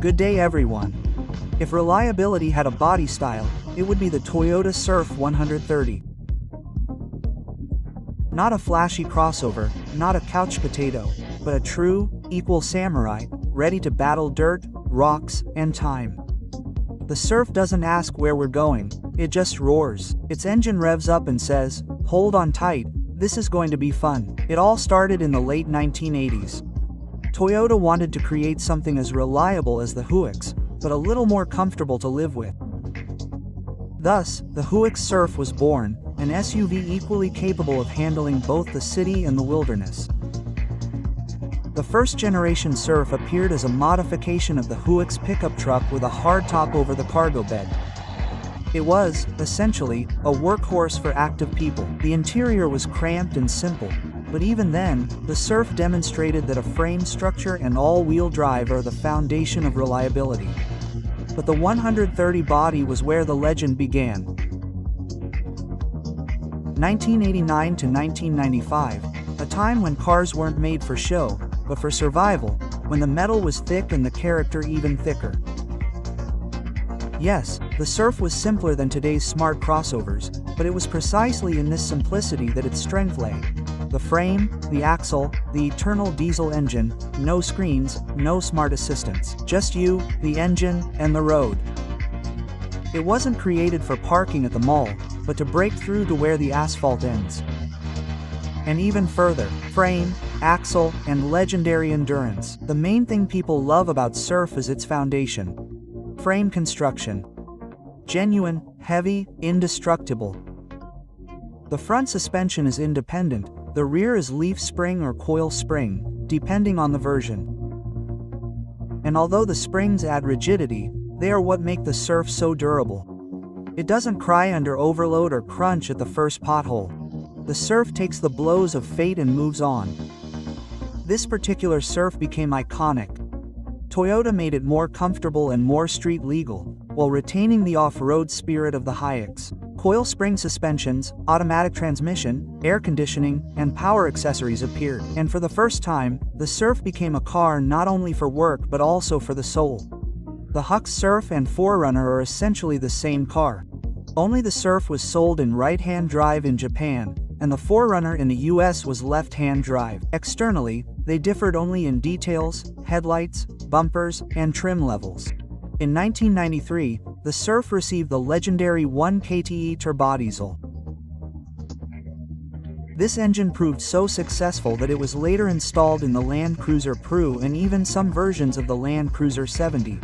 Good day everyone. If reliability had a body style, it would be the Toyota Surf 130. Not a flashy crossover, not a couch potato, but a true, equal samurai, ready to battle dirt, rocks, and time. The Surf doesn't ask where we're going, it just roars. Its engine revs up and says, "Hold on tight, this is going to be fun." It all started in the late 1980s. Toyota wanted to create something as reliable as the Huix, but a little more comfortable to live with. Thus, the Huix Surf was born, an SUV equally capable of handling both the city and the wilderness. The first-generation Surf appeared as a modification of the Huix pickup truck with a hardtop over the cargo bed. It was, essentially, a workhorse for active people. The interior was cramped and simple, but even then, the Surf demonstrated that a frame structure and all-wheel drive are the foundation of reliability. But the 130 body was where the legend began. 1989 to 1995, a time when cars weren't made for show, but for survival, when the metal was thick and the character even thicker. Yes, the Surf was simpler than today's smart crossovers, but it was precisely in this simplicity that its strength lay. The frame, the axle, the eternal diesel engine, no screens, no smart assistants, just you, the engine, and the road. It wasn't created for parking at the mall, but to break through to where the asphalt ends. And even further, frame, axle, and legendary endurance. The main thing people love about Surf is its foundation. Frame construction. Genuine, heavy, indestructible. The front suspension is independent, the rear is leaf spring or coil spring, depending on the version. And although the springs add rigidity, they are what make the Surf so durable. It doesn't cry under overload or crunch at the first pothole. The Surf takes the blows of fate and moves on. This particular Surf became iconic. Toyota made it more comfortable and more street legal, while retaining the off-road spirit of the Hiace. Coil spring suspensions, automatic transmission, air conditioning, and power accessories appeared. And for the first time, the Surf became a car not only for work but also for the soul. The Huix Surf and 4Runner are essentially the same car. Only the Surf was sold in right-hand drive in Japan, and the 4Runner in the US was left-hand drive. Externally, they differed only in details, headlights, bumpers, and trim levels. In 1993, the Surf received the legendary 1 KTE turbodiesel. This engine proved so successful that it was later installed in the Land Cruiser Prue and even some versions of the Land Cruiser 70.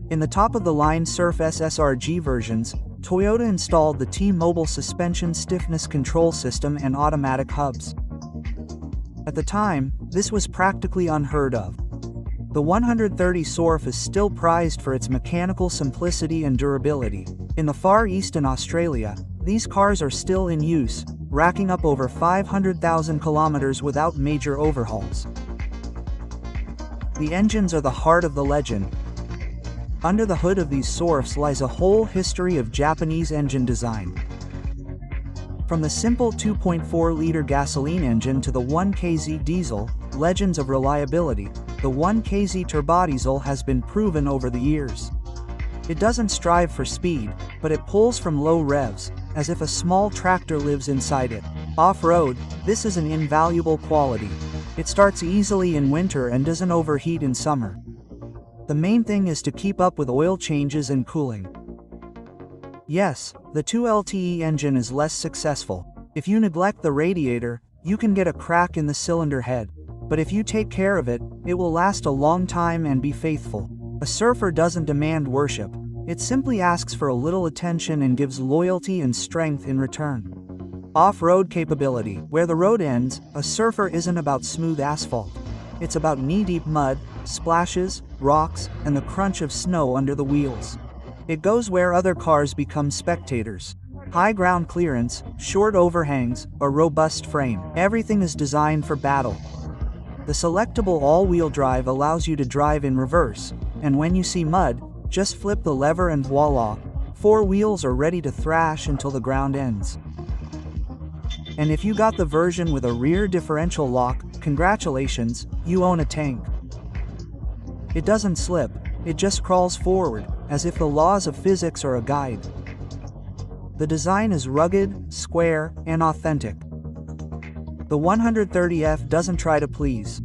In the top-of-the-line Surf SSRG versions, Toyota installed the T-Mobile suspension stiffness control system and automatic hubs. At the time, this was practically unheard of. The 130 Surf is still prized for its mechanical simplicity and durability. In the Far East and Australia, these cars are still in use, racking up over 500,000 kilometers without major overhauls. The engines are the heart of the legend. Under the hood of these Surfs lies a whole history of Japanese engine design. From the simple 2.4-liter gasoline engine to the 1KZ diesel, legends of reliability, the 1KZ turbodiesel has been proven over the years. It doesn't strive for speed, but it pulls from low revs, as if a small tractor lives inside it. Off-road, this is an invaluable quality. It starts easily in winter and doesn't overheat in summer. The main thing is to keep up with oil changes and cooling. Yes, the 2LTE engine is less successful. If you neglect the radiator, you can get a crack in the cylinder head. But if you take care of it, it will last a long time and be faithful. A surfer doesn't demand worship. It simply asks for a little attention and gives loyalty and strength in return. Off-road capability. Where the road ends, a surfer isn't about smooth asphalt. It's about knee-deep mud, splashes, rocks, and the crunch of snow under the wheels. It goes where other cars become spectators. High ground clearance, short overhangs, a robust frame. Everything is designed for battle. The selectable all-wheel drive allows you to drive in reverse, and when you see mud, just flip the lever and voila, 4 wheels are ready to thrash until the ground ends. And if you got the version with a rear differential lock, congratulations, you own a tank. It doesn't slip, it just crawls forward, as if the laws of physics are a guide. The design is rugged, square, and authentic. The 130F doesn't try to please.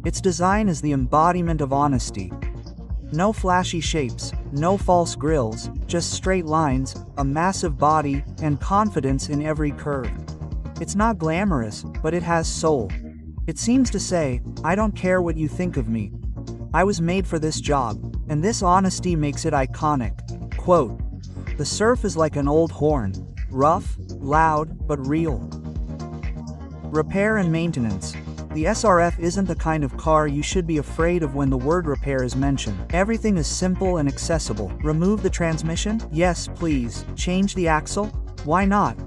Its design is the embodiment of honesty. No flashy shapes, no false grills, just straight lines, a massive body, and confidence in every curve. It's not glamorous, but it has soul. It seems to say, I don't care what you think of me. I was made for this job, and this honesty makes it iconic. Quote, "The Surf is like an old horn, rough, loud, but real." Repair and maintenance. The SRF isn't the kind of car you should be afraid of when the word repair is mentioned. Everything is simple and accessible. Remove the transmission? Yes, please. Change the axle? Why not?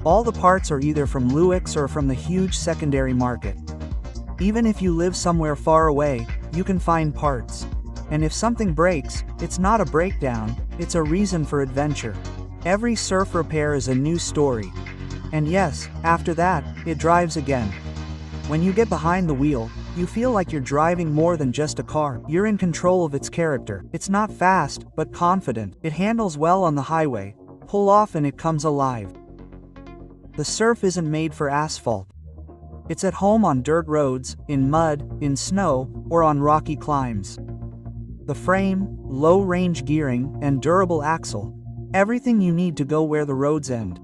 All the parts are either from Luix or from the huge secondary market. Even if you live somewhere far away, you can find parts. And if something breaks, it's not a breakdown, it's a reason for adventure. Every Surf repair is a new story. And yes, after that, it drives again. When you get behind the wheel, you feel like you're driving more than just a car. You're in control of its character. It's not fast, but confident. It handles well on the highway. Pull off and it comes alive. The Surf isn't made for asphalt. It's at home on dirt roads, in mud, in snow, or on rocky climbs. The frame, low-range gearing, and durable axle. Everything you need to go where the roads end.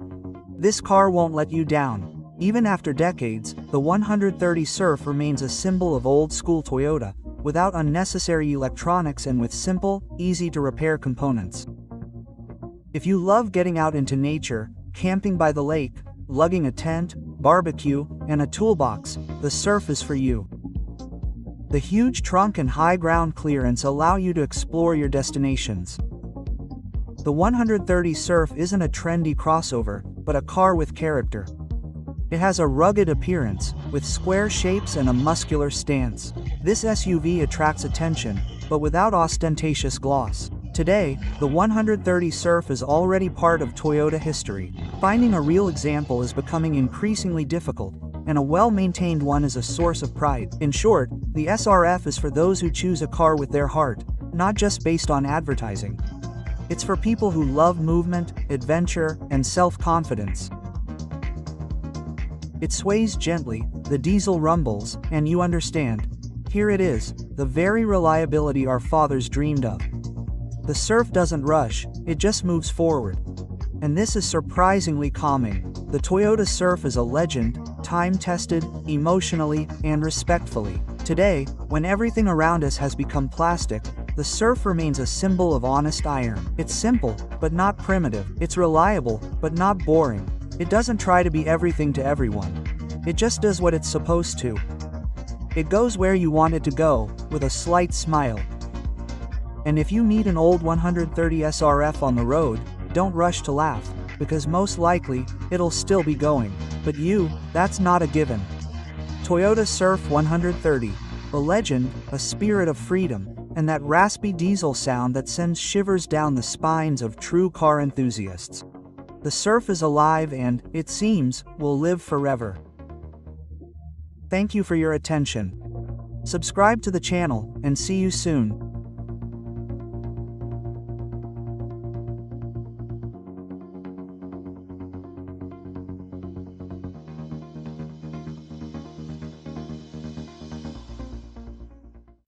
This car won't let you down. Even after decades, the 130 Surf remains a symbol of old-school Toyota, without unnecessary electronics and with simple, easy-to-repair components. If you love getting out into nature, camping by the lake, lugging a tent, barbecue, and a toolbox, the Surf is for you. The huge trunk and high ground clearance allow you to explore your destinations. The 130 Surf isn't a trendy crossover, but a car with character. It has a rugged appearance, with square shapes and a muscular stance. This SUV attracts attention, but without ostentatious gloss. Today, the 130 Surf is already part of Toyota history. Finding a real example is becoming increasingly difficult, and a well-maintained one is a source of pride. In short, the SRF is for those who choose a car with their heart, not just based on advertising. It's for people who love movement, adventure, and self-confidence. It sways gently, the diesel rumbles, and you understand. Here it is, the very reliability our fathers dreamed of. The Surf doesn't rush, it just moves forward. And this is surprisingly calming. The Toyota Surf is a legend, time-tested, emotionally, and respectfully. Today, when everything around us has become plastic, the Surf remains a symbol of honest iron. It's simple, but not primitive. It's reliable, but not boring. It doesn't try to be everything to everyone. It just does what it's supposed to. It goes where you want it to go, with a slight smile. And if you meet an old 130 SRF on the road, don't rush to laugh, because most likely, it'll still be going. But you, that's not a given. Toyota Surf 130, a legend, a spirit of freedom, and that raspy diesel sound that sends shivers down the spines of true car enthusiasts. The Surf is alive and, it seems, will live forever. Thank you for your attention. Subscribe to the channel, and see you soon.